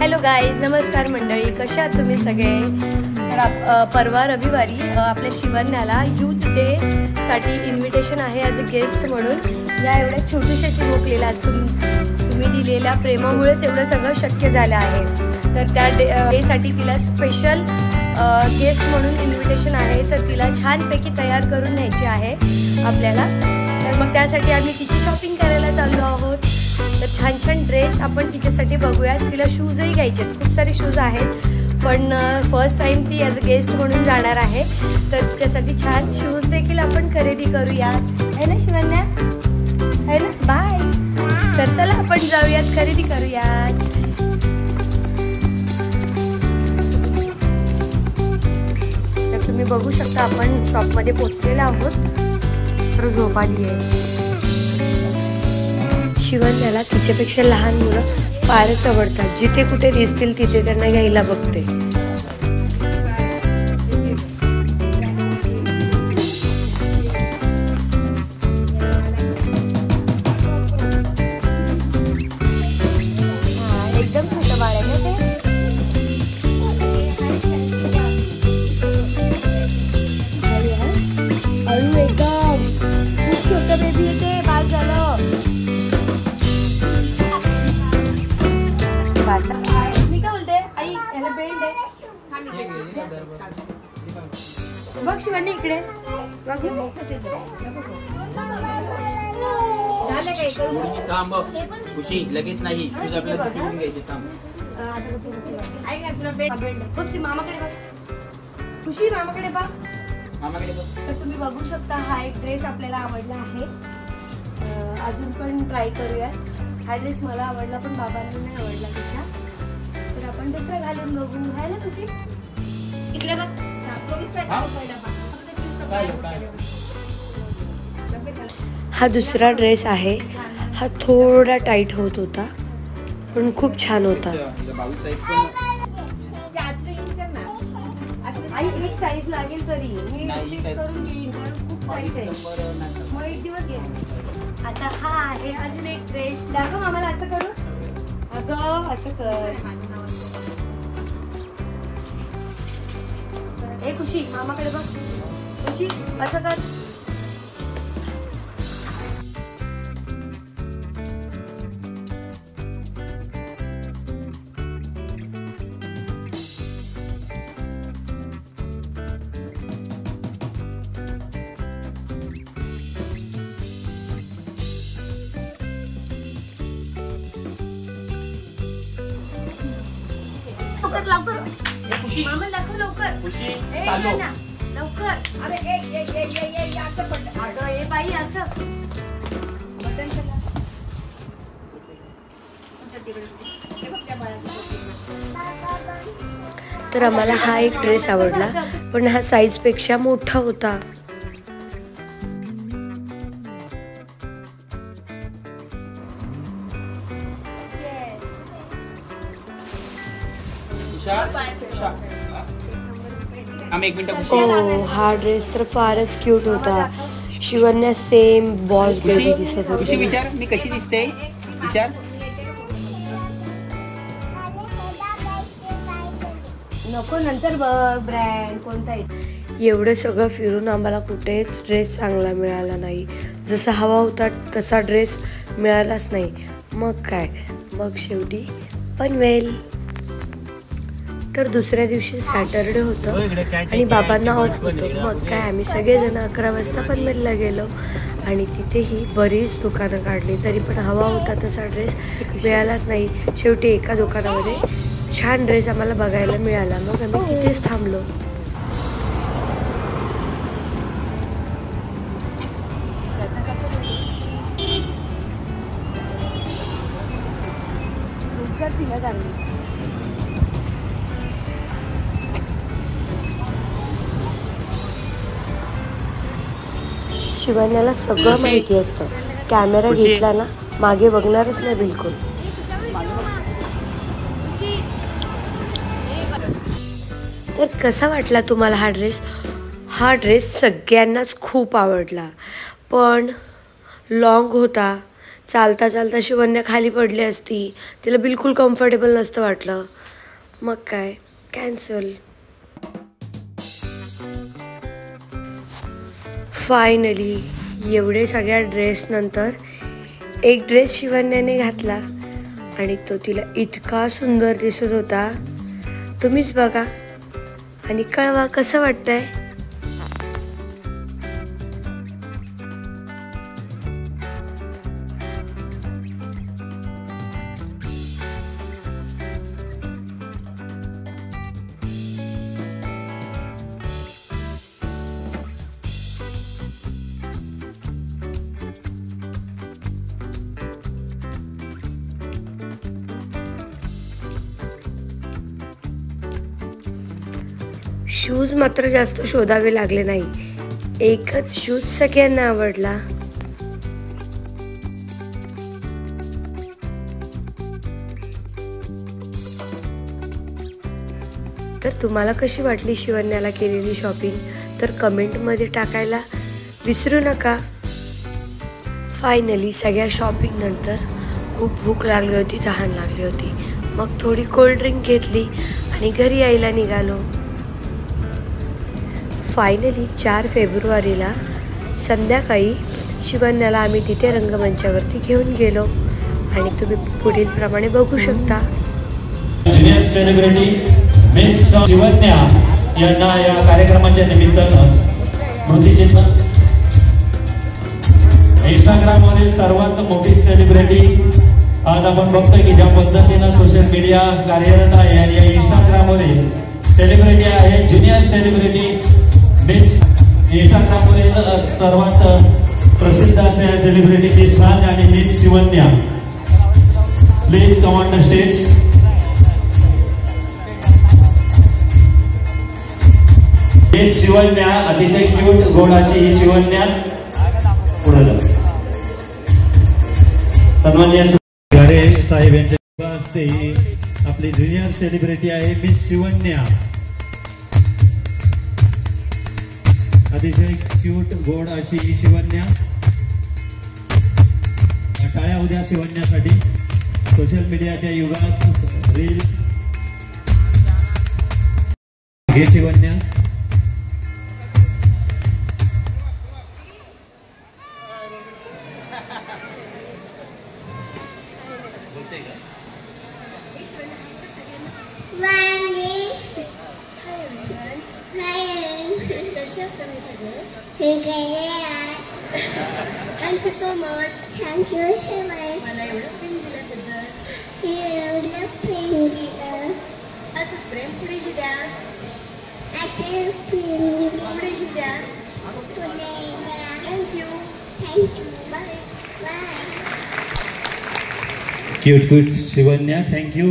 Hello guys, नमस्कार मंडळी, कशा आहात तुम्ही सगळे? तर परवा रविवारी आपल्या शिवण्याला यूथ डे साठी इन्व्हिटेशन आहे ॲज अ गेस्ट म्हणून. या एवढ्या छोट्याशाची मोकलेला तुम्ही दिलेल्या प्रेमामुळेच एवढं सगळं शक्य झालं आहे. तर त्या डेसाठी तिला स्पेशल गेस्ट म्हणून इन्व्हिटेशन आहे. तर तिला छानपैकी तयार करून न्यायची आहे आपल्याला. तर मग त्यासाठी आम्ही तिची शॉपिंग करायला चाललो आहोत. तर छान छान ड्रेस आपण तिच्यासाठी बघूयात. तिला शूजही घ्यायचे आहेत, खूप सारे शूज आहेत, पण फर्स्ट टाईम ती ॲज अ गेस्ट म्हणून जाणार आहे. तर तिच्यासाठी छान शूज देखील आपण खरेदी करूयात, है ना शिवन्या? है ना? बाय. तर चला आपण जाऊयात, खरेदी करूयात. तर तुम्ही बघू शकता आपण शॉपमध्ये पोहोचलेलो आहोत. तर झोप आली आहे. शिवन्याला तिच्यापेक्षा लहान मुलं फारच आवडतात. जिथे कुठे दिसतील तिथे त्यांना घ्यायला बघते. एकदम छोटं बाळ आहे ना ते. अळू एकदम खूप छोटं बेबी येते. बाळ झालं. मी काय बोलते आई, याला बेल्ट आहे बघ शिवन्या, इकडे खुशी लगेच नाही. शूज आपल्याला घेऊन घ्यायचे. बघ ती मामाकडे बघ. खुशी मामाकडे बघ. तर तुम्ही बघू शकता हा एक ड्रेस आपल्याला आवडला आहे. अजून पण ट्राय करूया. हा ड्रेस मला आवडला पण बाबांना नाही आवडला तिच्या. तर आपण दुसरा घालून बघू. आहे ना खुशी? इकडे बघ. हा दुसरा ड्रेस आहे. हा थोडा टाईट होत होता पण खूप छान होता. आई एक साईज लागेल तरी मी करून घेईन, खूप साईज आहे. मग एक दिवस घे. आता हा आहे अजून एक ड्रेस. दाखव आम्हाला. असं करू. अगं असं कर. ए खुशी मामाकडे बघ. खुशी असं कर. लवकर मामा दाखव लवकर. लवकर. अरे असं पडलं. अगं ए बाई असं बटन चला. तर आम्हाला हा एक ड्रेस आवडला पण हा साईज पेक्षा मोठा होता. ओ हा ड्रेस तर फारच क्यूट होता. शिवन्या सेम बॉस बेबी दिसत होती. विचार मी कशी दिसते. विचार. नको नंतर ब्रँड कोणता आहे. एवढं सगळं फिरून आम्हाला कुठेच ड्रेस चांगला मिळाला नाही. जसा हवा होता तसा ड्रेस मिळालाच नाही. मग काय, मग शेवटी पनवेल. तर दुसऱ्या दिवशी सॅटरडे होतं आणि बाबांना ऑफ होतं. मग काय आम्ही सगळेजण 11 वाजता पनवेलला गेलो आणि तिथेही बरीच दुकानं काढली. तरी पण हवा होता तसा ड्रेस मिळालाच नाही. शेवटी एका दुकानामध्ये छान ड्रेस आम्हाला बघायला मिळाला. मग आम्ही तिथेच थांबलो. शिवन्याला सगळं माहिती असतं. कॅमेरा घेतला ना मागे बघणारच नाही बिलकुल. तर कसा वाटला तुम्हाला हा ड्रेस? हा ड्रेस सगळ्यांनाच खूप आवडला पण लॉंग होता चालता चालता शिवन्या खाली पडली असती, तिला बिलकुल कम्फर्टेबल नसतं वाटलं, मग काय कॅन्सल. फायनली एवढे सगळ्या ड्रेसनंतर एक ड्रेस शिवन्याने घातला आणि तो तिला इतका सुंदर दिसत होता. तुम्हीच बघा आणि कळवा कसं वाटतंय. शूज मात्र जास्त शोधावे लागले नाही, एकच शूज सगळ्यांना आवडला. तर तुम्हाला कशी वाटली शिवन्याला केलेली शॉपिंग तर कमेंटमध्ये टाकायला विसरू नका. फायनली सगळ्या शॉपिंग नंतर खूप भूक लागली होती, तहान लागली होती, मग थोडी कोल्ड्रिंक घेतली आणि घरी यायला निघालो. फायनली 4 फेब्रुवारीला संध्याकाळी शिवन्याला आम्ही तिथे रंगमंचावरती घेऊन गेलो आणि तुम्ही पुढील प्रमाणे बघू शकता. सेलिब्रिटी मिस शिवन्या यांना या कार्यक्रमाच्या निमित्तानं स्मृतिचिन्ह. इंस्टाग्रामवरील सर्वात मोठी सेलिब्रिटी आज आपण बघतोय की ज्या पद्धतीनं सोशल मीडिया कार्यरत आहे आणि या इंस्टाग्रामवरील सेलिब्रिटी आहे ज्युनियर सेलिब्रिटी मिस. इंस्टाग्रामवरील सर्वात प्रसिद्ध असे सेलिब्रिटी मिस साज आणि miss Shivanya. Please come on the stage. Miss Shivanya अतिशय क्यूट गोड अशी ही शिवन्या पुढे जाऊ. सन्माननीय गारे साहेब यांच्या हस्ते आपली ज्युनियर सेलिब्रिटी आहे मिस शिवन्या. अतिशय क्यूट गोड अशी ही शिवन्या. टाळ्या उद्या शिवन्यासाठी. सोशल मीडियाच्या युगात रील घे Shivanya. Thank you so much. Thank you so much. मला एवढं प्रेम दिल्याबद्दल. एवढं प्रेम दिलं. असंच प्रेम पुढेही द्या. आता प्रेम पुढेही द्या. पुढे द्या. Thank you. Thank you. Bye. Bye. Cute cute Shivanya. Thank you.